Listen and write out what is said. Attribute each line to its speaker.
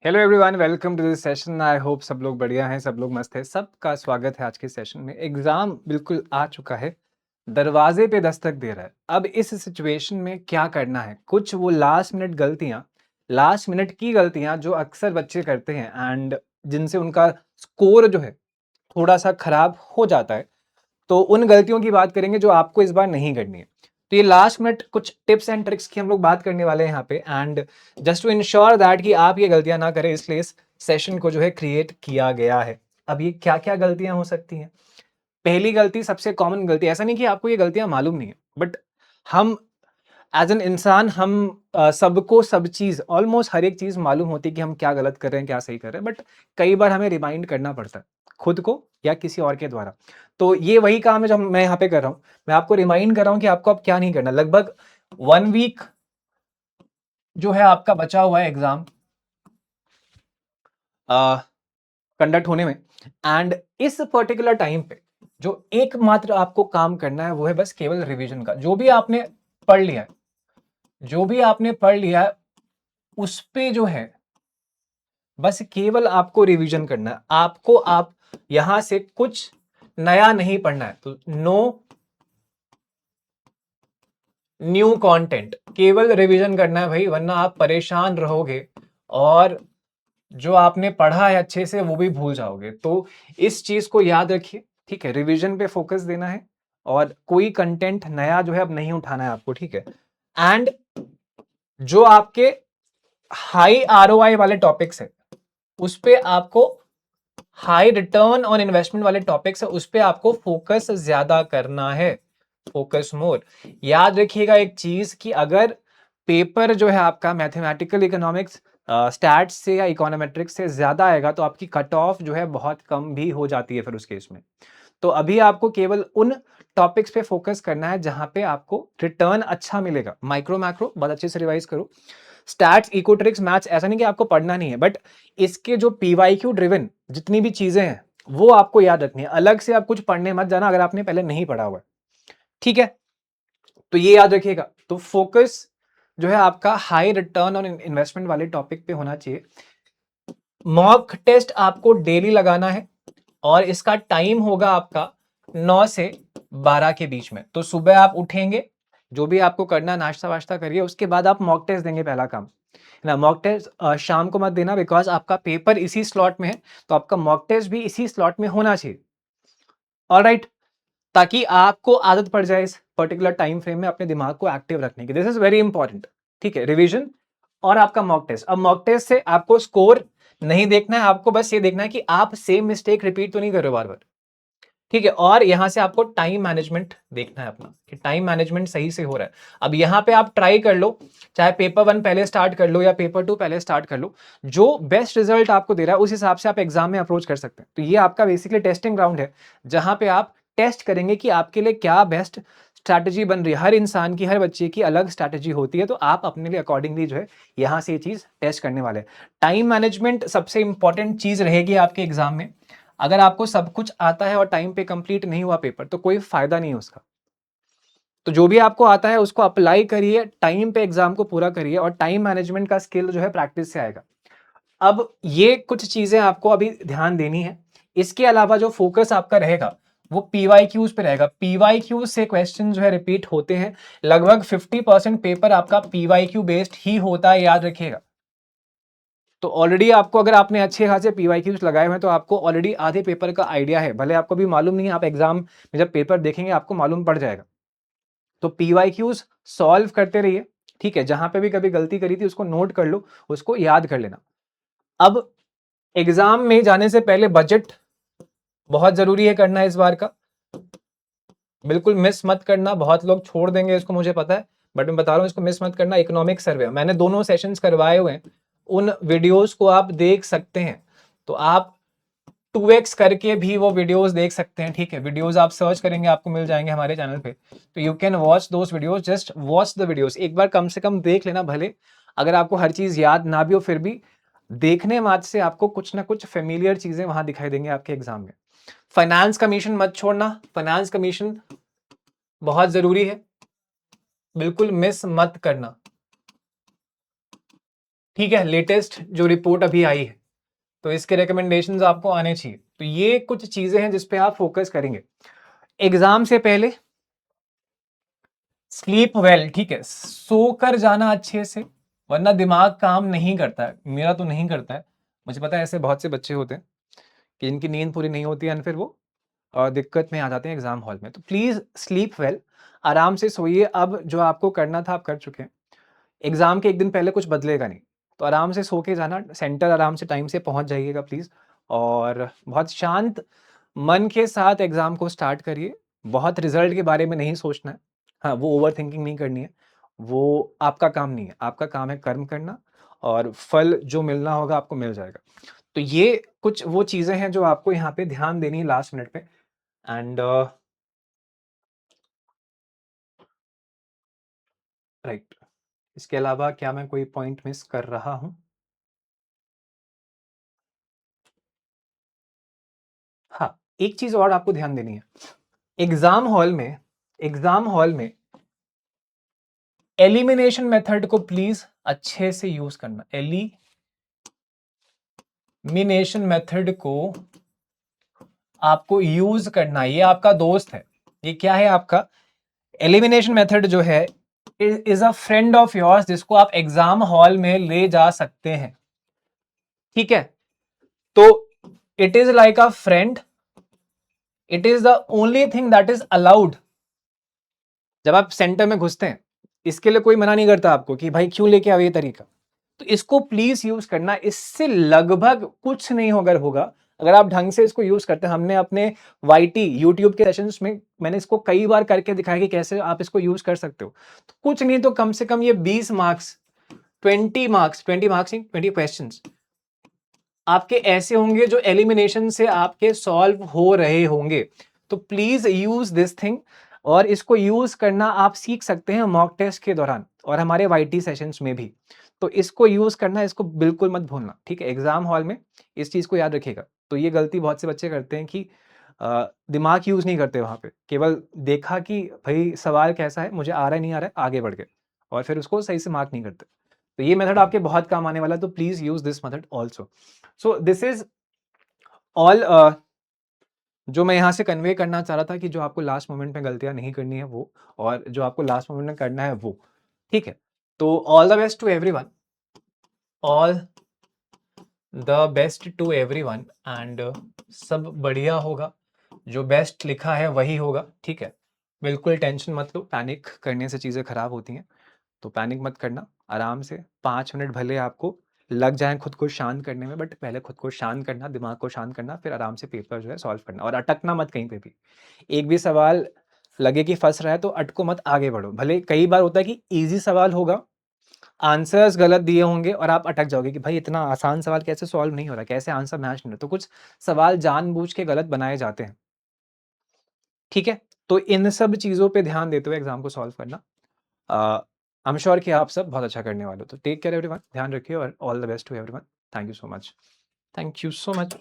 Speaker 1: Hello everyone, welcome to this session. I hope सब लोग बढ़िया हैं, सब लोग मस्त हैं। सबका स्वागत है आज के सेशन में। एग्जाम बिल्कुल आ चुका है, दरवाजे पे दस्तक दे रहा है। अब इस सिचुएशन में क्या करना है? कुछ वो लास्ट मिनट की गलतियां जो अक्सर बच्चे करते हैं एंड जिनसे उनका स्कोर जो है थोड़ा सा खराब हो जाता है। तो उन गलतियों की बात करेंगे जो आपको इस बार नहीं करनी है। तो ये लास्ट मिनट कुछ टिप्स एंड ट्रिक्स की हम लोग बात करने वाले हैं यहाँ पे, and just to ensure that कि आप ये गलतियां ना करें, इसलिए इस सेशन को जो है क्रिएट किया गया है। अब ये क्या क्या गलतियां हो सकती हैं? पहली गलती, सबसे कॉमन गलती, ऐसा नहीं कि आपको ये गलतियां मालूम नहीं है, बट हम एज एन इंसान हम सबको सब चीज, ऑलमोस्ट हर एक चीज मालूम होती है कि हम क्या गलत कर रहे हैं, क्या सही कर रहे हैं, बट कई बार हमें रिमाइंड करना पड़ता है खुद को या किसी और के द्वारा। तो ये वही काम है जो मैं यहाँ पे कर रहा हूँ। मैं आपको रिमाइंड कर रहा हूँ कि आपको अब क्या नहीं करना। लगभग 1 वीक जो है आपका बचा हुआ है एग्जाम कंडक्ट होने में, एंड इस पर्टिकुलर टाइम पे जो एकमात्र आपको काम करना है वो है बस केवल रिवीजन का। जो भी आपने पढ़ लिया है उस पे जो है बस केवल आपको रिवीजन करना है। आप यहां से कुछ नया नहीं पढ़ना है। तो नो न्यू कंटेंट, केवल रिवीजन करना है भाई, वरना आप परेशान रहोगे और जो आपने पढ़ा है अच्छे से वो भी भूल जाओगे। तो इस चीज को याद रखिए, ठीक है? रिवीजन पे फोकस देना है और कोई कंटेंट नया जो है अब नहीं उठाना है आपको, ठीक है? एंड जो आपके हाई आरओआई वाले टॉपिक्स है उस पे आपको, हाई रिटर्न ऑन इन्वेस्टमेंट वाले टॉपिक्स है उस पे आपको फोकस ज्यादा करना है। Focus more. याद रखिएगा एक चीज कि अगर पेपर जो है आपका मैथमेटिकल इकोनॉमिक्स स्टैट्स से या इकोनोमेट्रिक्स से ज्यादा आएगा तो आपकी कट ऑफ जो है बहुत कम भी हो जाती है फिर उस केस में। तो अभी आपको केवल उन टॉपिक्स पे फोकस करना है जहां पे आपको रिटर्न अच्छा मिलेगा। माइक्रो मैक्रो बहुत अच्छे से रिवाइज करो। स्टैट्स, इकोट्रिक्स, मैथ्स, ऐसा नहीं कि आपको पढ़ना नहीं है, बट इसके जो पीवाईक्यू ड्रिवन जितनी भी चीजें हैं वो आपको याद रखनी है। अलग से आप कुछ पढ़ने मत जाना अगर आपने पहले नहीं पढ़ा हुआ है, ठीक है? तो ये याद रखिएगा। तो फोकस जो है आपका हाई रिटर्न ऑन इन्वेस्टमेंट वाले टॉपिक पे होना चाहिए। मॉक टेस्ट आपको डेली लगाना है और इसका टाइम होगा आपका 9 से 12 के बीच में। तो सुबह आप उठेंगे, जो भी आपको करना, नाश्ता वाश्ता करिए, उसके बाद आप मॉक टेस्ट देंगे। पहला काम ना, मॉक टेस्ट शाम को मत देना, बिकॉज आपका पेपर इसी स्लॉट में है, तो आपका मॉक टेस्ट भी इसी स्लॉट में होना चाहिए। ऑलराइट, ताकि आपको आदत पड़ जाए इस पर्टिकुलर टाइम फ्रेम में अपने दिमाग को एक्टिव रखने की। दिस इज वेरी इंपॉर्टेंट, ठीक है? रिवीजन और आपका मॉक टेस्ट। अब मॉक टेस्ट से आपको स्कोर नहीं देखना है, आपको बस ये देखना है कि आप सेम मिस्टेक रिपीट तो नहीं कर रहे हो बार बार, ठीक है? और यहां से आपको टाइम मैनेजमेंट देखना है अपना, कि टाइम मैनेजमेंट सही से हो रहा है। अब यहां पे आप ट्राई कर लो, चाहे पेपर 1 पहले स्टार्ट कर लो या पेपर 2 पहले स्टार्ट कर लो, जो बेस्ट रिजल्ट आपको दे रहा है उस हिसाब से आप एग्जाम में अप्रोच कर सकते हैं। तो ये आपका बेसिकली टेस्टिंग ग्राउंड है, जहां पे आप टेस्ट करेंगे कि आपके लिए क्या बेस्ट स्ट्रैटेजी बन रही है। हर इंसान की, हर बच्चे की अलग स्ट्रैटेजी होती है, तो आप अपने लिए अकॉर्डिंगली जो है यहां से ये चीज टेस्ट करने वाले हैं। टाइम मैनेजमेंट सबसे इंपॉर्टेंट चीज रहेगी आपके एग्जाम में। अगर आपको सब कुछ आता है और टाइम पे कंप्लीट नहीं हुआ पेपर, तो कोई फायदा नहीं है उसका। तो जो भी आपको आता है उसको अप्लाई करिए, टाइम पे एग्जाम को पूरा करिए, और टाइम मैनेजमेंट का स्किल जो है प्रैक्टिस से आएगा। अब ये कुछ चीजें आपको अभी ध्यान देनी है। इसके अलावा जो फोकस आपका रहेगा वो पीवाईक्यूज पे रहेगा। पीवाईक्यूज से क्वेश्चन जो है रिपीट होते हैं। लगभग 50% पेपर आपका पीवाईक्यू बेस्ड ही होता है, याद रखिएगा। तो ऑलरेडी आपको, अगर आपने अच्छे खासे पीवाईक्यूज लगाए हुए हैं, तो आपको ऑलरेडी आधे पेपर का आइडिया है। भले आपको भी मालूम नहीं है, आप एग्जाम में जब पेपर देखेंगे आपको मालूम पड़ जाएगा। तो पीवाईक्यूज सॉल्व करते रहिए, ठीक है? जहां पे भी कभी गलती करी थी उसको नोट कर लो, उसको याद कर लेना। अब एग्जाम में जाने से पहले बजट बहुत जरूरी है करना इस बार का, बिल्कुल मिस मत करना। बहुत लोग छोड़ देंगे इसको, मुझे पता है, बट मैं बता रहा हूं इसको मिस मत करना। इकोनॉमिक सर्वे मैंने दोनों सेशंस करवाए हुए हैं, उन वीडियोस को आप देख सकते हैं। तो आप 2x करके भी वो वीडियोस देख सकते हैं, ठीक है? वीडियोस आप सर्च करेंगे आपको मिल जाएंगे हमारे चैनल पे, तो you can watch those videos. Just watch the videos, एक बार कम से कम देख लेना। भले अगर आपको हर चीज याद ना भी हो, फिर भी देखने मात्र से आपको कुछ ना कुछ फेमिलियर चीजें वहां दिखाई देंगे आपके एग्जाम में। फाइनेंस कमीशन मत छोड़ना, फाइनेंस कमीशन बहुत जरूरी है, बिल्कुल मिस मत करना। ठीक है, लेटेस्ट जो रिपोर्ट अभी आई है, तो इसके रिकमेंडेशंस आपको आने चाहिए। तो ये कुछ चीजें हैं जिस पे आप फोकस करेंगे एग्जाम से पहले। स्लीप वेल, ठीक है, सो कर जाना अच्छे से, वरना दिमाग काम नहीं करता है। मेरा तो नहीं करता है, मुझे पता है ऐसे बहुत से बच्चे होते हैं कि इनकी नींद पूरी नहीं होती है, फिर वो दिक्कत में आ जाते हैं एग्जाम हॉल में। तो प्लीज स्लीप वेल, आराम से सोइए। अब जो आपको करना था आप कर चुके हैं, एग्जाम के एक दिन पहले कुछ बदलेगा नहीं, तो आराम से सो के जाना, सेंटर आराम से टाइम से पहुंच जाइएगा प्लीज, और बहुत शांत मन के साथ एग्जाम को स्टार्ट करिए। बहुत रिजल्ट के बारे में नहीं सोचना है, हाँ वो ओवर थिंकिंग नहीं करनी है, वो आपका काम नहीं है। आपका काम है कर्म करना, और फल जो मिलना होगा आपको मिल जाएगा। तो ये कुछ वो चीजें हैं जो आपको यहाँ पे ध्यान देनी है लास्ट मिनट पे। एंड राइट, इसके अलावा क्या मैं कोई पॉइंट मिस कर रहा हूं? हाँ, एक चीज और आपको ध्यान देनी है, एग्जाम हॉल में, एग्जाम हॉल में एलिमिनेशन मेथड को प्लीज अच्छे से यूज करना। एलिमिनेशन मेथड को आपको यूज करना, ये आपका दोस्त है। ये क्या है आपका? एलिमिनेशन मेथड जो है is a friend of yours, जिसको आप एग्जाम हॉल में ले जा सकते हैं। ठीक है, तो it is like a friend, it is the only thing that is allowed. जब आप सेंटर में घुसते हैं, इसके लिए कोई मना नहीं करता आपको कि भाई क्यों लेके आओ ये तरीका, तो इसको प्लीज यूज करना। इससे लगभग कुछ नहीं होगा अगर आप ढंग से इसको यूज करते हैं। हमने अपने वाईटी यूट्यूब के सेशंस में मैंने इसको कई बार करके दिखाया कि कैसे आप इसको यूज कर सकते हो। तो कुछ नहीं तो कम से कम ये 20 मार्क्स, 20 मार्क्स, 20 मार्क्स नहीं, 20 क्वेश्चंस आपके ऐसे होंगे जो एलिमिनेशन से आपके सॉल्व हो रहे होंगे। तो प्लीज यूज दिस थिंग, और इसको यूज करना आप सीख सकते हैं मॉक टेस्ट के दौरान और हमारे वाईटी सेशंस में भी। तो इसको यूज करना, इसको बिल्कुल मत भूलना, ठीक है? एग्जाम हॉल में इस चीज को याद रखिएगा। तो ये गलती बहुत से बच्चे करते हैं कि दिमाग यूज नहीं करते वहां पे, केवल देखा कि भाई सवाल कैसा है, मुझे आ रहा है नहीं आ रहा है, आगे बढ़ गए, और फिर उसको सही से मार्क नहीं करते। तो ये मेथड आपके बहुत काम आने वाला है, तो please use this method also. So this is all जो मैं यहाँ से कन्वे करना चाह रहा था, कि जो आपको लास्ट मोमेंट में गलतियां नहीं करनी है वो, और जो आपको लास्ट मोमेंट में करना है वो, ठीक है? तो all the best to everyone, all the best to everyone, and सब बढ़िया होगा। जो बेस्ट लिखा है वही होगा, ठीक है? बिल्कुल टेंशन मत लो, पैनिक करने से चीज़ें खराब होती हैं। तो पैनिक मत करना, आराम से 5 मिनट भले आपको लग जाए खुद को शांत करने में, बट पहले खुद को शांत करना, दिमाग को शांत करना, फिर आराम से पेपर जो है सॉल्व करना, और अटकना मत कहीं पे भी। एक भी सवाल लगे कि फंस रहा है तो अटको मत, आगे बढ़ो। भले कई बार होता है कि इजी सवाल होगा, आंसर्स गलत दिए होंगे और आप अटक जाओगे कि भाई इतना आसान सवाल कैसे सॉल्व नहीं हो रहा, कैसे आंसर मैच नहीं हो रहा। तो कुछ सवाल जानबूझ के गलत बनाए जाते हैं, ठीक है? तो इन सब चीज़ों पे ध्यान देते हुए एग्जाम को सॉल्व करना। आई एम श्योर कि आप सब बहुत अच्छा करने वाले हो। तो टेक केयर एवरीवन, ध्यान रखिए, और all the best to everyone. Thank you so much, thank you so much.